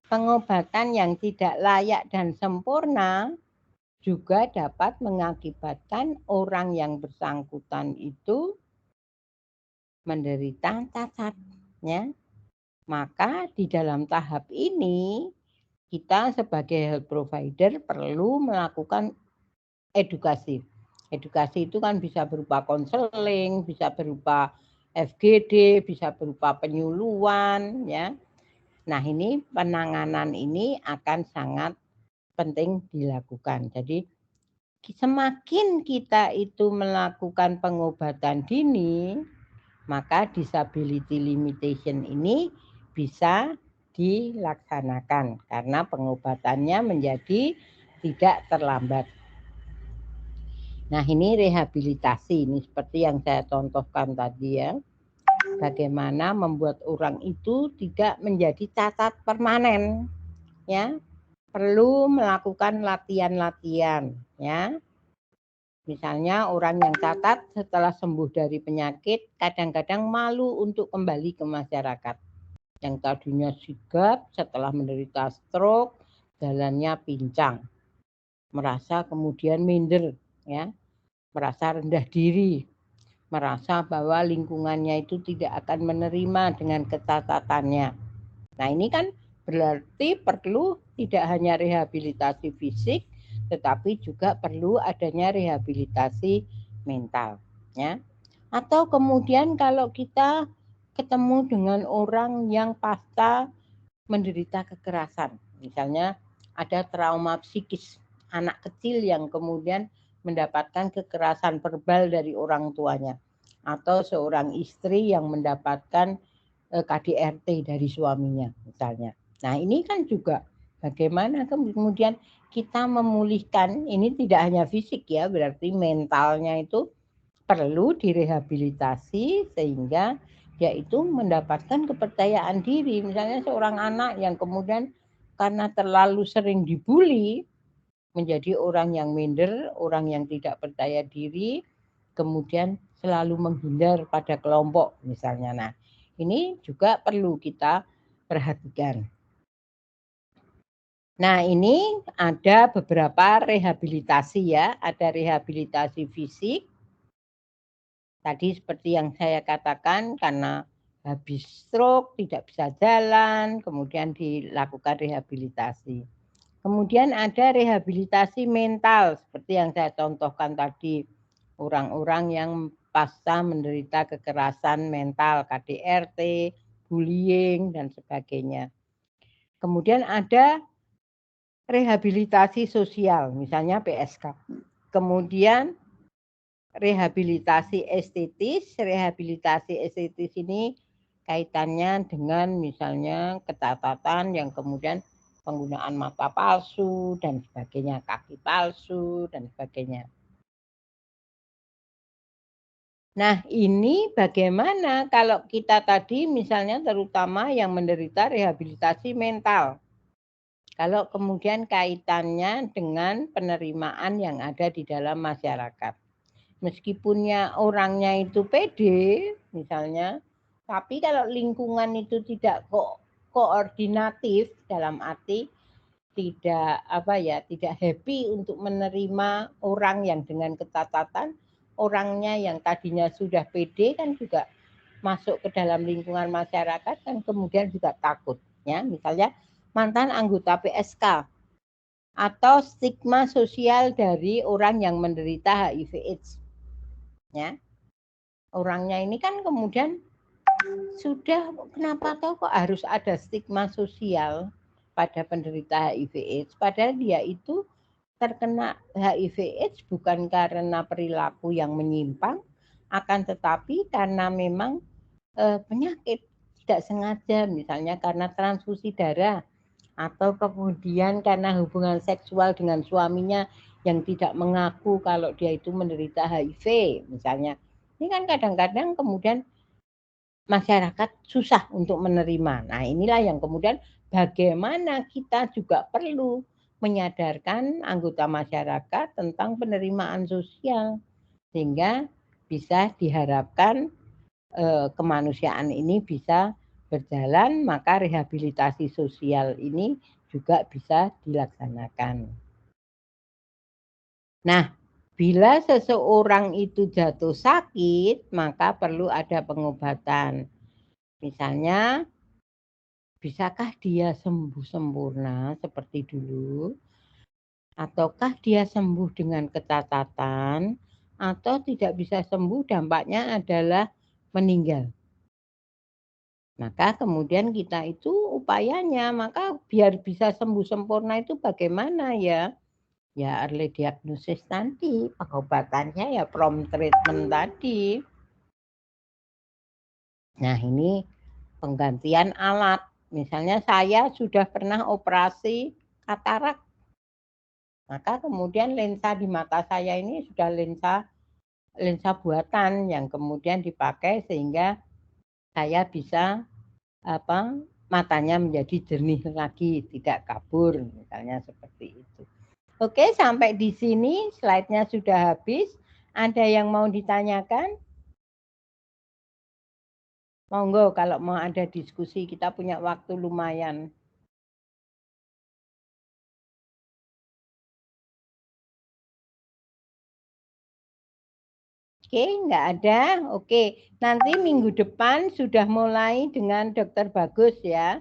A: Pengobatan yang tidak layak dan sempurna juga dapat mengakibatkan orang yang bersangkutan itu menderita cacat. Ya. Maka di dalam tahap ini kita sebagai health provider perlu melakukan edukasi. Edukasi itu kan bisa berupa konseling, bisa berupa FGD, bisa berupa penyuluhan, ya. Nah, ini penanganan ini akan sangat penting dilakukan. Jadi semakin kita itu melakukan pengobatan dini, maka disability limitation ini bisa dilaksanakan karena pengobatannya menjadi tidak terlambat. Nah, ini rehabilitasi, ini seperti yang saya contohkan tadi ya. Bagaimana membuat orang itu tidak menjadi cacat permanen, ya. Perlu melakukan latihan-latihan, ya. Misalnya orang yang catat setelah sembuh dari penyakit kadang-kadang malu untuk kembali ke masyarakat. Yang tadinya sigap setelah menderita stroke, jalannya pincang. merasa kemudian minder, ya, merasa rendah diri, merasa bahwa lingkungannya itu tidak akan menerima dengan kecatatannya. Nah, ini kan berarti perlu tidak hanya rehabilitasi fisik, tetapi juga perlu adanya rehabilitasi mental, ya. Atau kemudian kalau kita ketemu dengan orang yang pasca menderita kekerasan, misalnya ada trauma psikis, anak kecil yang kemudian mendapatkan kekerasan verbal dari orang tuanya, atau seorang istri yang mendapatkan KDRT dari suaminya misalnya. Nah, ini kan juga bagaimana kemudian kita memulihkan, ini tidak hanya fisik ya, berarti mentalnya itu perlu direhabilitasi sehingga dia itu mendapatkan kepercayaan diri. Misalnya seorang anak yang kemudian karena terlalu sering dibully menjadi orang yang minder, orang yang tidak percaya diri, kemudian selalu menghindar pada kelompok misalnya. Nah, ini juga perlu kita perhatikan. Nah, ini ada beberapa rehabilitasi ya, ada rehabilitasi fisik. Tadi seperti yang saya katakan, karena habis stroke, tidak bisa jalan, kemudian dilakukan rehabilitasi. Kemudian ada rehabilitasi mental, seperti yang saya contohkan tadi, orang-orang yang pasca menderita kekerasan mental, KDRT, bullying, dan sebagainya. Kemudian ada rehabilitasi sosial, misalnya PSK. Kemudian rehabilitasi estetis ini kaitannya dengan misalnya kecacatan yang kemudian penggunaan mata palsu dan sebagainya, kaki palsu dan sebagainya. Nah, ini bagaimana kalau kita tadi misalnya terutama yang menderita rehabilitasi mental. Kalau kemudian kaitannya dengan penerimaan yang ada di dalam masyarakat. Meskipunnya orangnya itu pede misalnya, tapi kalau lingkungan itu tidak koordinatif, dalam arti tidak tidak happy untuk menerima orang yang dengan kecacatan, orangnya yang tadinya sudah pede kan juga masuk ke dalam lingkungan masyarakat kan kemudian juga takut, ya. Misalnya mantan anggota PSK atau stigma sosial dari orang yang menderita HIV/AIDS, ya. Orangnya ini kan kemudian sudah, kenapa tahu kok harus ada stigma sosial pada penderita HIV/AIDS, padahal dia itu terkena HIV/AIDS bukan karena perilaku yang menyimpang, akan tetapi karena memang penyakit tidak sengaja, misalnya karena transfusi darah atau kemudian karena hubungan seksual dengan suaminya yang tidak mengaku kalau dia itu menderita HIV misalnya. Ini kan kadang-kadang kemudian masyarakat susah untuk menerima. Nah, inilah yang kemudian bagaimana kita juga perlu menyadarkan anggota masyarakat tentang penerimaan sosial sehingga bisa diharapkan kemanusiaan ini bisa berjalan, maka rehabilitasi sosial ini juga bisa dilaksanakan. Nah, bila seseorang itu jatuh sakit, maka perlu ada pengobatan. Misalnya, bisakah dia sembuh sempurna seperti dulu? Ataukah dia sembuh dengan kecacatan? Atau tidak bisa sembuh, dampaknya adalah meninggal. Maka kemudian kita itu upayanya, maka biar bisa sembuh sempurna itu bagaimana ya? Ya early diagnosis nanti, pengobatannya ya prompt treatment tadi. Nah, ini penggantian alat. Misalnya saya sudah pernah operasi katarak, maka kemudian lensa di mata saya ini sudah lensa buatan yang kemudian dipakai sehingga saya bisa matanya menjadi jernih lagi, tidak kabur, misalnya seperti itu. Oke, sampai di sini slide-nya sudah habis. Ada yang mau ditanyakan? Monggo kalau mau ada diskusi, kita punya waktu lumayan. Oke, nggak ada. Oke, nanti minggu depan sudah mulai dengan Dokter Bagus ya.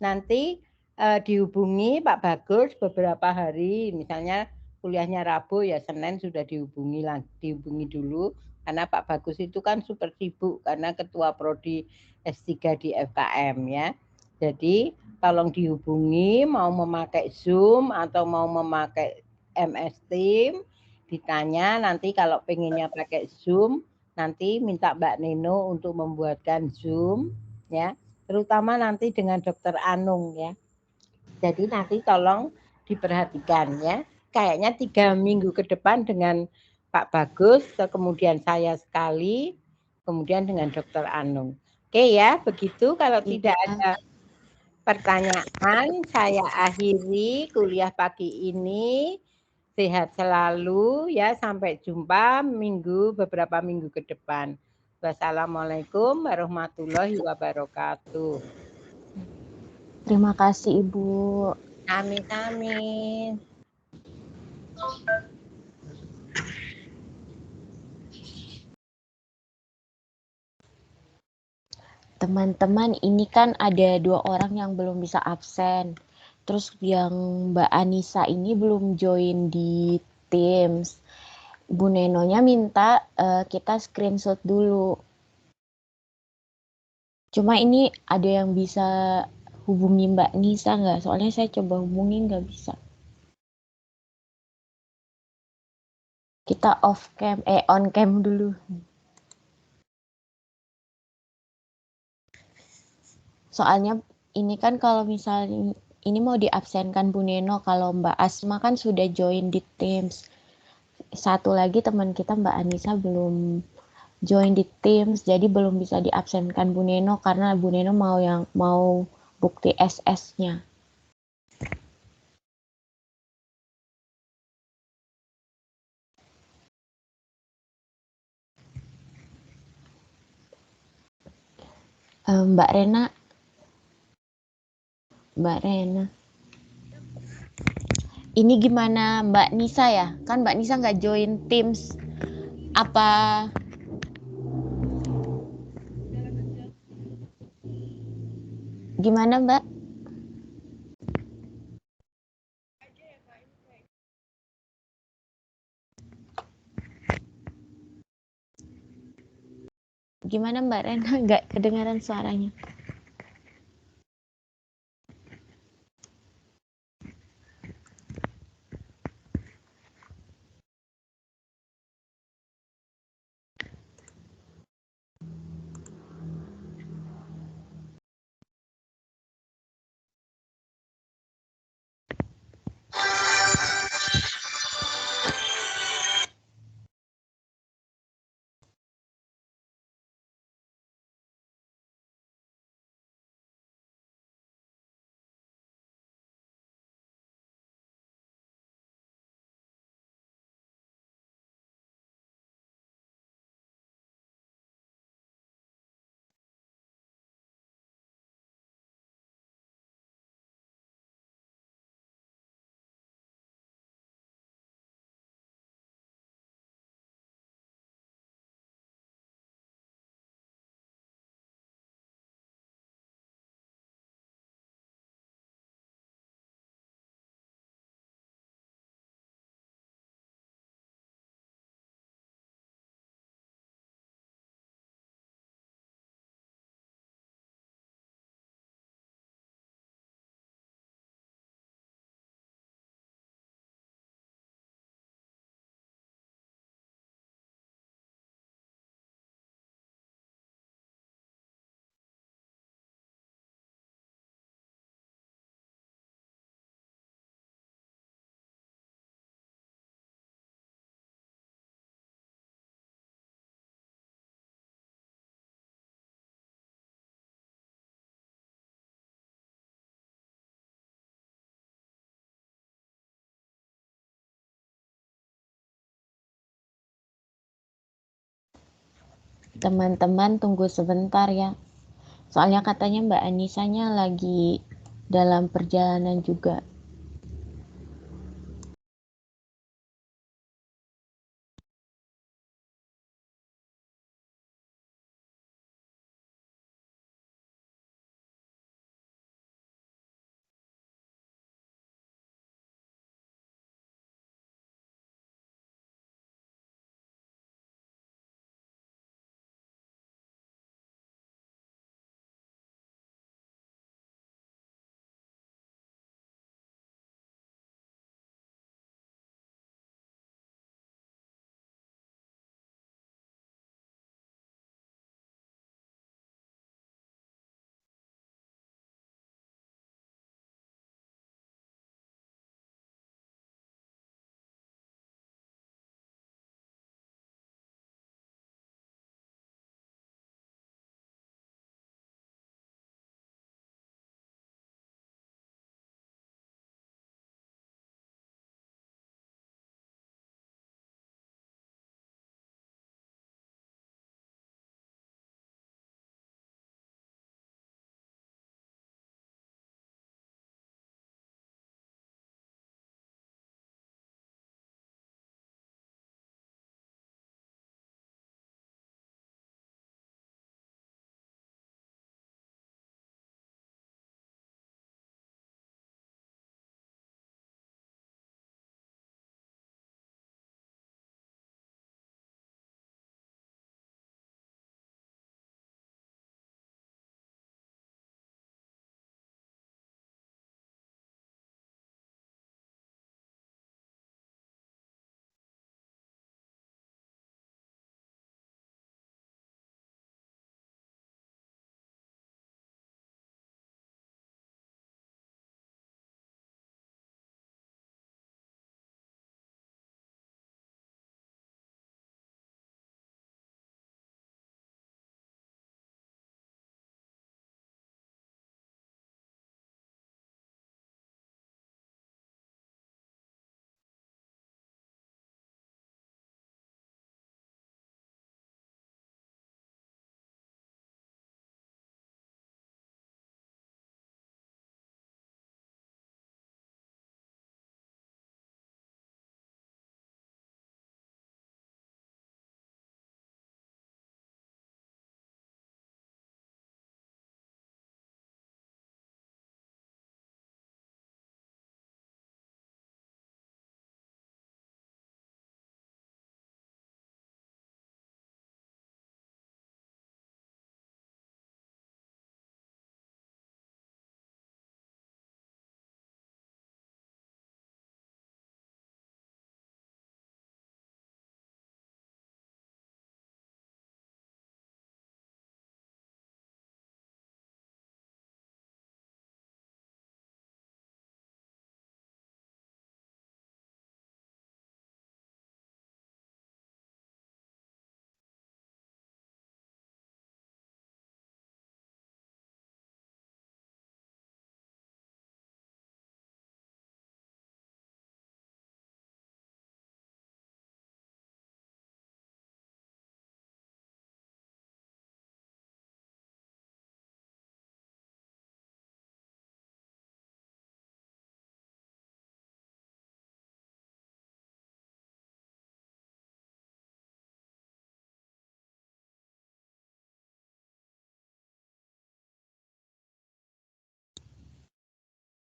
A: Nanti dihubungi Pak Bagus beberapa hari, misalnya kuliahnya Rabu ya Senin sudah dihubungi dulu karena Pak Bagus itu kan super sibuk karena ketua prodi S3 di FKM ya. Jadi tolong dihubungi mau memakai Zoom atau mau memakai MS Team, ditanya nanti kalau pengennya pakai Zoom nanti minta Mbak Neno untuk membuatkan Zoom ya, terutama nanti dengan Dokter Anung ya. Jadi nanti tolong diperhatikan ya. Kayaknya 3 minggu ke depan dengan Pak Bagus, kemudian saya sekali, kemudian dengan Dokter Anung. Oke ya, begitu. Kalau tidak ada pertanyaan, saya akhiri kuliah pagi ini. Sehat selalu ya, sampai jumpa beberapa minggu ke depan. Wassalamualaikum warahmatullahi wabarakatuh.
B: Terima kasih Ibu.
A: Amin.
B: Teman-teman, ini kan ada 2 orang yang belum bisa absen. Terus yang Mbak Anissa ini belum join di Teams. Bu Nenonya minta kita screenshot dulu. Cuma ini ada yang bisa hubungi Mbak Nisa nggak? Soalnya saya coba hubungi nggak bisa. Kita on cam dulu. Soalnya ini kan kalau misalnya ini mau diabsenkan Bu Neno, kalau Mbak Asma kan sudah join di Teams. Satu lagi teman kita Mbak Anissa belum join di Teams, jadi belum bisa diabsenkan Bu Neno karena Bu Neno mau bukti SS-nya. Mbak Rena, ini gimana Mbak Nisa ya? Kan Mbak Nisa nggak join Teams. Apa gimana Mbak? Gimana Mbak Rena? Nggak kedengaran suaranya. Teman-teman tunggu sebentar ya. Soalnya katanya Mbak Anisanya lagi dalam perjalanan juga.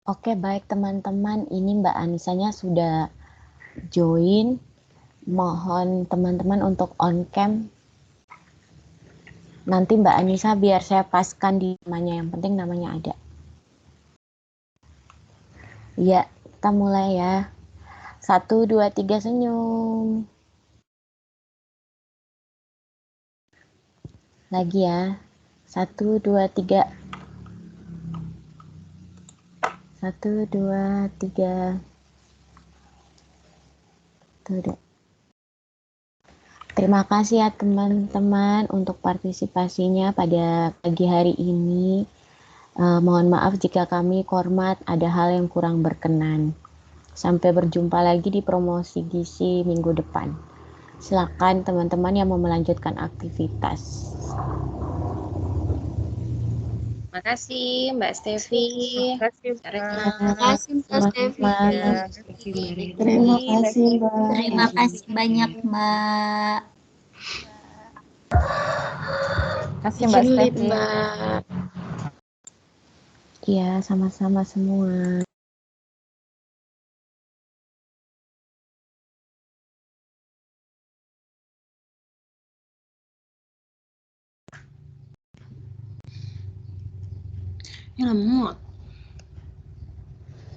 B: Oke, baik teman-teman. Ini Mbak Anisanya sudah join. Mohon teman-teman untuk on cam. Nanti Mbak Anissa biar saya paskan di namanya. Yang penting namanya ada. Ya, kita mulai ya. 1, 2, 3 senyum. Lagi ya. 1, 2, 3. 1, 2, 3. Tuh, udah. Terima kasih ya teman-teman untuk partisipasinya pada pagi hari ini. Mohon maaf jika kami Kormat ada hal yang kurang berkenan. Sampai berjumpa lagi di promosi gizi minggu depan. Silakan teman-teman yang mau melanjutkan aktivitas.
C: Terima kasih Mbak Stevi.
A: Terima kasih,
C: Mbak Stevi.
B: Terima kasih Mbak.
D: Terima kasih banyak Mbak.
A: kasih Mbak Stevi.
C: Mbak.
B: Iya, sama-sama semua.
C: Ya, muat.